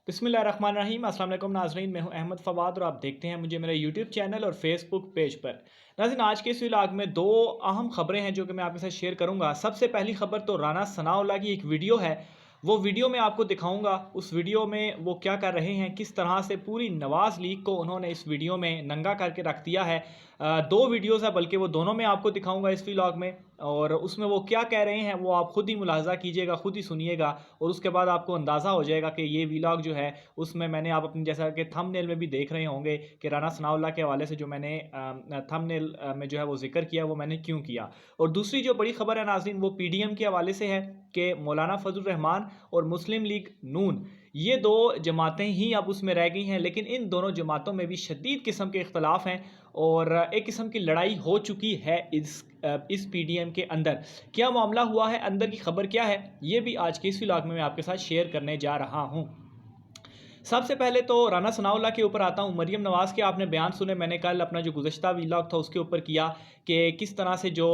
बिस्मिल्लाहिर्रहमानिर्रहीम। अस्सलाम वालेकुम नाज़रीन, मैं हूं अहमद फ़वाद और आप देखते हैं मुझे मेरे यूट्यूब चैनल और फेसबुक पेज पर। नाज़रीन, आज के इस व्लॉग में दो अहम खबरें हैं जो कि मैं आपके साथ शेयर करूंगा। सबसे पहली खबर तो राना सनाउल्लाह की एक वीडियो है। वो वीडियो मैं आपको दिखाऊंगा। उस वीडियो में वो क्या कर रहे हैं, किस तरह से पूरी नवाज़ लीग को उन्होंने इस वीडियो में नंगा करके रख दिया है। दो वीडियोज़ है, बल्कि वो दोनों मैं आपको दिखाऊंगा इस व्लॉग में। और उसमें वो क्या कह रहे हैं वो आप खुद ही मुलाहजा कीजिएगा, खुद ही सुनिएगा और उसके बाद आपको अंदाज़ा हो जाएगा कि ये व्लॉग जो है उसमें मैंने आप अपनी जैसा कि थंबनेल में भी देख रहे होंगे कि राना सनाउल्लाह के हवाले से जो मैंने थंबनेल में जो है वो जिक्र किया वो मैंने क्यों किया। और दूसरी जो बड़ी खबर है नाज़रीन, वो पीडीएम के हवाले से है कि मौलाना फजल रहमान और मुस्लिम लीग नून, ये दो जमातें ही अब उसमें रह गई हैं, लेकिन इन दोनों जमातों में भी शदीद किस्म के इख्तलाफ हैं और एक किस्म की लड़ाई हो चुकी है इस पीडीएम के अंदर। क्या मामला हुआ है, अंदर की खबर क्या है, ये भी आज के इस व्लॉग में मैं आपके साथ शेयर करने जा रहा हूँ। सबसे पहले तो राना सनाउल्लाह के ऊपर आता हूँ। मरीम नवाज़ के आपने बयान सुने, मैंने कल अपना जो गुज़श्ता व्लॉग था उसके ऊपर किया कि किस तरह से जो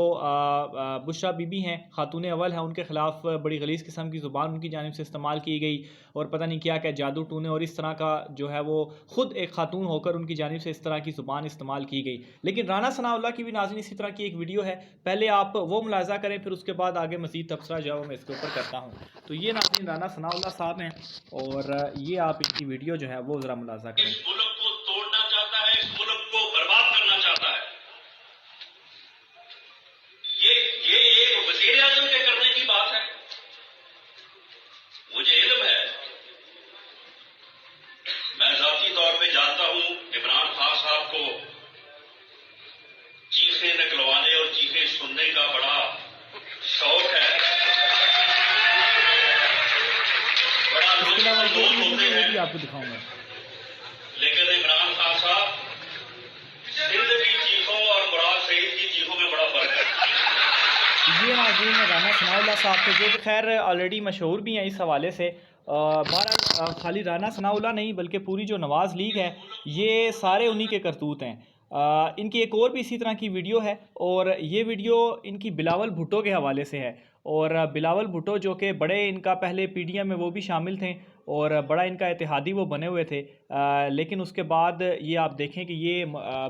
बुशरा बीबी हैं, खातून अव्वल हैं, उनके ख़िलाफ़ बड़ी गलीज़ किस्म की ज़ुबान उनकी जानिब से इस्तेमाल की गई और पता नहीं क्या क्या जादू टूने और इस तरह का जो है वो ख़ुद एक खातून होकर उनकी जानिब से इस तरह की ज़ुबान इस्तेमाल की गई। लेकिन राना सनाउल्लाह की भी नाज़रीन इसी तरह की एक वीडियो है, पहले आप वो मुलाज़ा करें, फिर उसके बाद आगे मज़ीद तबसरा जो है मैं इसके ऊपर करता हूँ। तो ये नाज़रीन राना सनाउल्लाह साहब हैं और ये आप इनकी वीडियो जो है वो ज़रा मुलाज़ा करें। इस मुल्क को तोड़ना चाहता है, इस मुल्क को बर्बाद करना चाहता है। ये एक वज़ीर आज़म के करने की बात है। मुझे इल्म है, मैं ज़ाती तौर पे जानता हूं इमरान खान साहब को चीखें निकलवाने और चीखें सुनने का बड़ा शौक है, बड़ा इसके लुत्फ अलावा एक और अंदोज़ वीडियो होते है, वो हैं। भी आपको दिखाऊंगा। लेकिन इमरान खान साहब, सिंध की चीखों और मुराद सईद की चीखों में बड़ा फर्क है। ये नाज़रीन राना सनाउल्लाह साहब थे जो कि खैर ऑलरेडी मशहूर भी हैं इस हवाले से। बहरहाल खाली राना सनाउल्लाह नहीं बल्कि पूरी जो नवाज़ लीग है ये सारे उन्हीं के करतूत हैं। इनकी एक और भी इसी तरह की वीडियो है और ये वीडियो इनकी बिलावल भुट्टो के हवाले से है। और बिलावल भुट्टो जो कि बड़े इनका पहले पीडीएम में वो भी शामिल थे और बड़ा इनका इत्तेहादी वो बने हुए थे। लेकिन उसके बाद ये आप देखें कि ये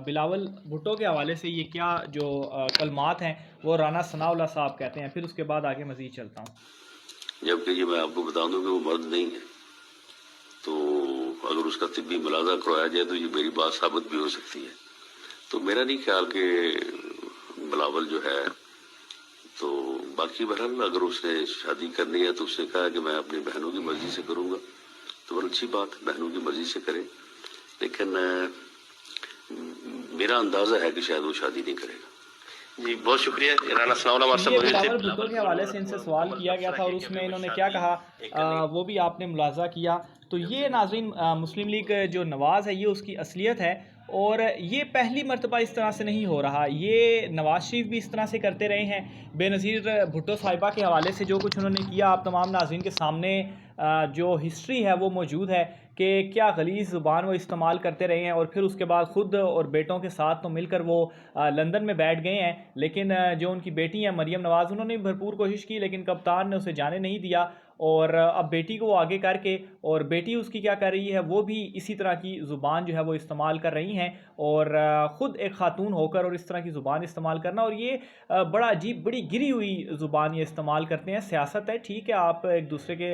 बिलावल भुट्टो के हवाले से ये क्या जो कलमात हैं वो राना सनाउल्लाह साहब कहते हैं। फिर उसके बाद आगे मज़ीद चलता हूँ। जबकि ये मैं आपको बता दूं कि वो मर्द नहीं है, तो अगर उसका तिब्बी मुलाजा करवाया जाए तो ये मेरी बात साबित भी हो सकती है। तो मेरा नहीं ख्याल कि बिलावल जो है, तो बाकी बहरहाल अगर उसने शादी करनी है तो उसने कहा कि मैं अपनी बहनों की मर्जी से करूंगा, तो बहुत अच्छी बात है, बहनों की मर्जी से करे। लेकिन मेरा अंदाजा है कि शायद वो शादी नहीं करेगा। जी बहुत शुक्रिया। राना सनाउल्लाह हमारे साथ ये मौजूद थे। बिलावल भुट्टो के हवाले से इनसे सवाल किया गया था और उसमें इन्होंने क्या कहा वो भी आपने मुलाजा किया। तो ये नाज़रीन मुस्लिम लीग जो नवाज़ है ये उसकी असलियत है और ये पहली मर्तबा इस तरह से नहीं हो रहा। ये नवाज़ शरीफ भी इस तरह से करते रहे हैं। बेनज़ीर भुट्टो साहिबा के हवाले से जो कुछ उन्होंने किया आप तमाम नाज़रीन के सामने जो हिस्ट्री है वो मौजूद है कि क्या गलीज़ ज़ुबान वो इस्तेमाल करते रहे हैं और फिर उसके बाद ख़ुद और बेटों के साथ तो मिलकर वो लंदन में बैठ गए हैं। लेकिन जो उनकी बेटी हैं मरीम नवाज़, उन्होंने भरपूर कोशिश की लेकिन कप्तान ने उसे जाने नहीं दिया और अब बेटी को आगे करके और बेटी उसकी क्या कर रही है वो भी इसी तरह की ज़ुबान जो है वो इस्तेमाल कर रही हैं और ख़ुद एक ख़ातून होकर और इस तरह की ज़ुबान इस्तेमाल करना और ये बड़ा अजीब बड़ी गिरी हुई ज़ुबान ये इस्तेमाल करते हैं। सियासत है, ठीक है, आप एक दूसरे के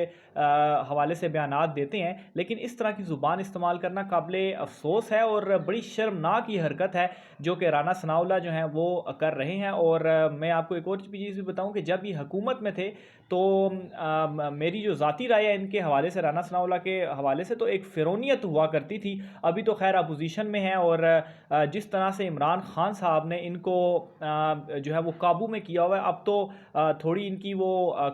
हवाले से बयानात देते हैं, लेकिन इस तरह की ज़ुबान इस्तेमाल करना काबिले अफसोस है और बड़ी शर्मनाक ये हरकत है जो कि राना सनाउल्लाह जो हैं वो कर रहे हैं। और मैं आपको एक और चीज़ भी बताऊं कि जब ये हुकूमत में थे तो मेरी जो ज़ाती राय है इनके हवाले से, राना सनाउल्लाह के हवाले से, तो एक फ़िरौनियत हुआ करती थी। अभी तो खैर अपोजिशन में है और जिस तरह से इमरान खान साहब ने इनको जो है वो काबू में किया हुआ है, अब तो थोड़ी इनकी वो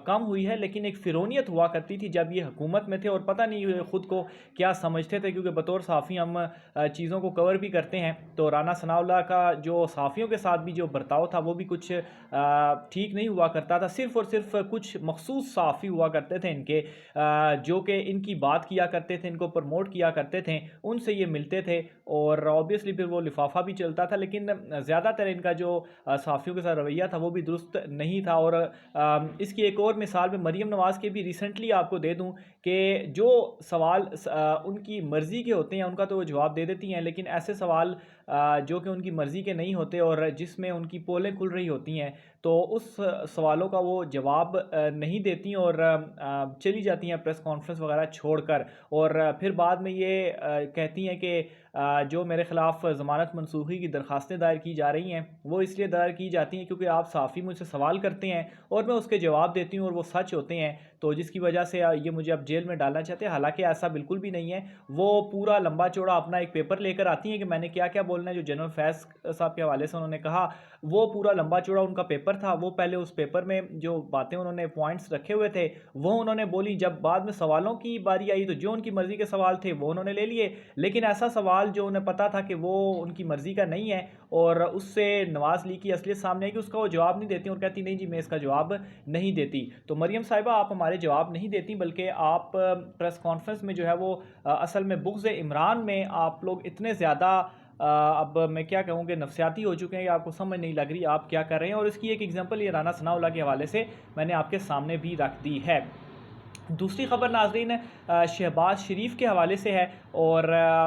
कम हुई है, लेकिन एक फ़िरौनियत हुआ करती थी जब ये हुकूमत में थे और पता नहीं ख़ुद को क्या समझते थे, क्योंकि बतौर सहाफ़ी हम चीज़ों को कवर भी करते हैं। तो राना सनाउल्लाह का जो सहाफ़ियों के साथ भी जो बर्ताव था वो भी कुछ ठीक नहीं हुआ करता था। सिर्फ़ और सिर्फ कुछ मखसूस सहाफ़ी हुआ करते करते थे इनके, जो कि इनकी बात किया करते थे, इनको प्रमोट किया करते थे, उनसे ये मिलते थे और ऑब्वियसली फिर वो लिफाफा भी चलता था। लेकिन ज़्यादातर इनका जो सहाफ़ियों के साथ रवैया था वो भी दुरुस्त नहीं था। और इसकी एक और मिसाल मैं मरीम नवाज़ के भी रिसेंटली आपको दे दूं कि जो सवाल उनकी मर्ज़ी के होते हैं उनका तो वो जवाब दे देती हैं, लेकिन ऐसे सवाल जो कि उनकी मर्ज़ी के नहीं होते और जिसमें उनकी पोलें खुल रही होती हैं, तो उस सवालों का वो जवाब नहीं देती और चली जाती हैं प्रेस कॉन्फ्रेंस वगैरह छोड़कर। और फिर बाद में ये कहती हैं कि जो मेरे ख़िलाफ़ ज़मानत मनसूखी की दरख्वास्तें दायर की जा रही हैं वो इसलिए दायर की जाती हैं क्योंकि आप सहाफ़ी मुझसे सवाल करते हैं और मैं उसके जवाब देती हूँ और वो सच होते हैं, तो जिसकी वजह से ये मुझे अब जेल में डालना चाहते हैं। हालांकि ऐसा बिल्कुल भी नहीं है। वो पूरा लंबा चौड़ा अपना एक पेपर लेकर आती हैं कि मैंने क्या क्या बोलना है। जो जनरल फैज़ साहब के हवाले से उन्होंने कहा, वो पूरा लंबा चौड़ा उनका पेपर था। वो पहले उस पेपर में जो बातें उन्होंने पॉइंट्स रखे हुए थे वो उन्होंने बोली। जब बाद में सवालों की बारी आई तो जो उनकी मर्ज़ी के सवाल थे वो उन्होंने ले लिए, लेकिन ऐसा सवाल जो उन्हें पता था कि वो उनकी मर्ज़ी का नहीं है और उससे नवाज़ लीग की असलियत सामने आई कि उसका वो जवाब नहीं देती और कहती नहीं जी मैं इसका जवाब नहीं देती। तो मरियम साहिबा आप हमारे जवाब नहीं देती, बल्कि आप प्रेस कॉन्फ्रेंस में जो है वो असल में बुग़्ज़ इमरान में आप लोग इतने ज़्यादा अब मैं क्या कहूँ कि नफसियाती हो चुके हैं कि आपको समझ नहीं लग रही आप क्या कर रहे हैं। और इसकी एक एग्जांपल ये राना सनाउल्लाह के हवाले से मैंने आपके सामने भी रख दी है। दूसरी खबर नाज़रीन शहबाज शरीफ के हवाले से है और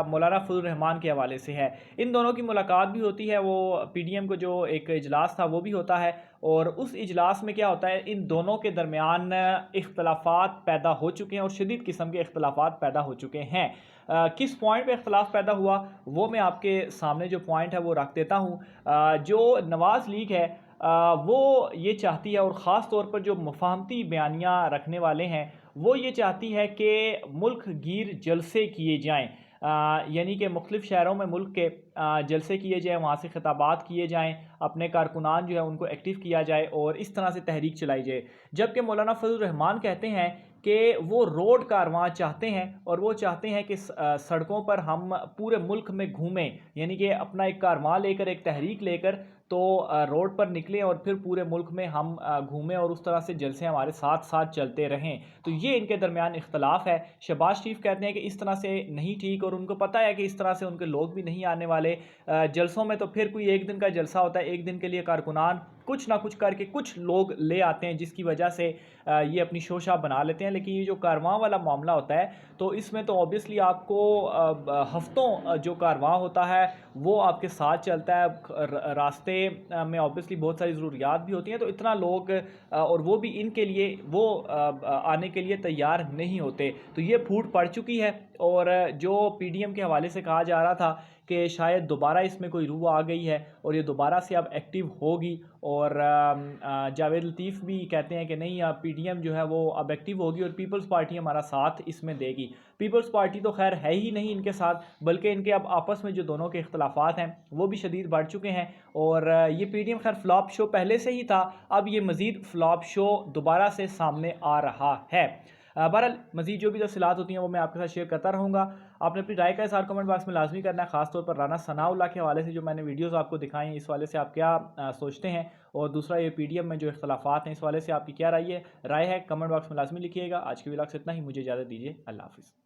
मौलाना फजल रहमान के हवाले से है। इन दोनों की मुलाकात भी होती है। वो पीडीएम को जो एक इजलास था वो भी होता है और उस इजलास में क्या होता है, इन दोनों के दरमियान इख्तलाफात पैदा हो चुके हैं और शदीद किस्म के इख्तलाफात पैदा हो चुके हैं। किस पॉइंट पे इख्तलाफ पैदा हुआ वो मैं आपके सामने जो पॉइंट है वो रख देता हूँ। जो नवाज़ लीग है वो ये चाहती है और ख़ास तौर पर जो मुफाहमती बयानियाँ रखने वाले हैं वो ये चाहती है कि मुल्क गिर जलसे किए जाएँ, यानी कि मुख्तलिफ़ शहरों में मुल्क के जलसे किए जाएँ, वहाँ से खिताबात किए जाएँ, अपने कारकुनान जो है उनको एक्टिव किया जाए और इस तरह से तहरीक चलाई जाए। जबकि मौलाना फजल रहमान कहते हैं कि वो रोड कारवां चाहते हैं और वो चाहते हैं कि सड़कों पर हम पूरे मुल्क में घूमें, यानी कि अपना एक कारवां लेकर, एक तहरीक लेकर तो रोड पर निकलें और फिर पूरे मुल्क में हम घूमें और उस तरह से जलसे हमारे साथ साथ चलते रहें। तो ये इनके दरमियान इख्तलाफ है। शहबाज शरीफ कहते हैं कि इस तरह से नहीं ठीक और उनको पता है कि इस तरह से उनके लोग भी नहीं आने वाले जलसों में। तो फिर कोई एक दिन का जलसा होता है, एक दिन के लिए कारकुनान कुछ ना कुछ करके कुछ लोग ले आते हैं जिसकी वजह से ये अपनी शोशा बना लेते हैं। लेकिन ये जो कारवां वाला मामला होता है तो इसमें तो ऑब्वियसली आपको हफ्तों जो कारवां होता है वो आपके साथ चलता है, रास्ते में ऑब्वियसली बहुत सारी ज़रूरियात भी होती हैं, तो इतना लोग और वो भी इनके लिए वो आने के लिए तैयार नहीं होते। तो ये फूट पड़ चुकी है और जो पीडीएम के हवाले से कहा जा रहा था कि शायद दोबारा इसमें कोई रूह आ गई है और ये दोबारा से अब एक्टिव होगी और जावेद लतीफ़ भी कहते हैं कि नहीं अब पीडीएम जो है वो अब एक्टिव होगी और पीपल्स पार्टी हमारा साथ इसमें देगी। पीपल्स पार्टी तो खैर है ही नहीं इनके साथ, बल्कि इनके अब आपस में जो दोनों के इख्तलाफात हैं वो भी शदीद बढ़ चुके हैं और ये पीडीएम खैर फ्लॉप शो पहले से ही था, अब ये मज़ीद फ्लॉप शो दोबारा से सामने आ रहा है। बहरहाल मज़ीद जो भी तफ़सीलात होती हैं वो मैं आपके साथ शेयर करता रहूँगा। आपने अपनी राय का इज़हार कमेंट बॉक्स में लाजमी करना है, ख़ासतौर पर राना सनाउल्लाह के हवाले से जो मैंने वीडियोज़ आपको दिखाई हैं इस वाले से आप क्या सोचते हैं, और दूसरा ये पीडीएम में जो इख्तलाफात हैं इस वाले से आपकी क्या राय है कमेंट बॉक्स में लाजमी लिखिएगा। आज की व्लॉग से इतना ही, मुझे इजाज़त दीजिए, अल्लाह हाफ़िज़।